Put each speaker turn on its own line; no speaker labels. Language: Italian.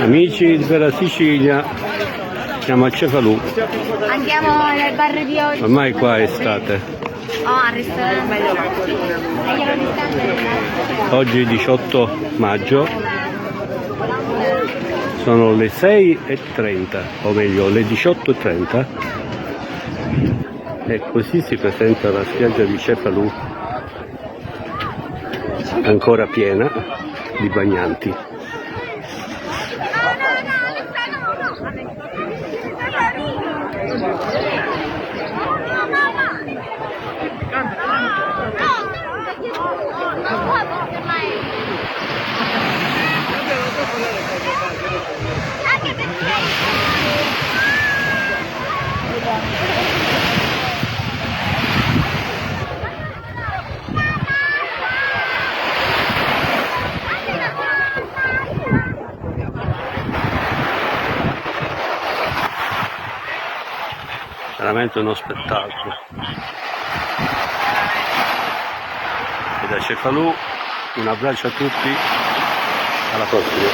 Amici della Sicilia, siamo a Cefalù.
Andiamo nel bar di oggi.
Ormai qua è estate.
Al ristorante.
Oggi 18 maggio, sono le 6:30, o meglio le 18:30, e così si presenta la spiaggia di Cefalù, ancora piena di bagnanti. Veramente uno spettacolo. E da Cefalù un abbraccio a tutti, alla prossima.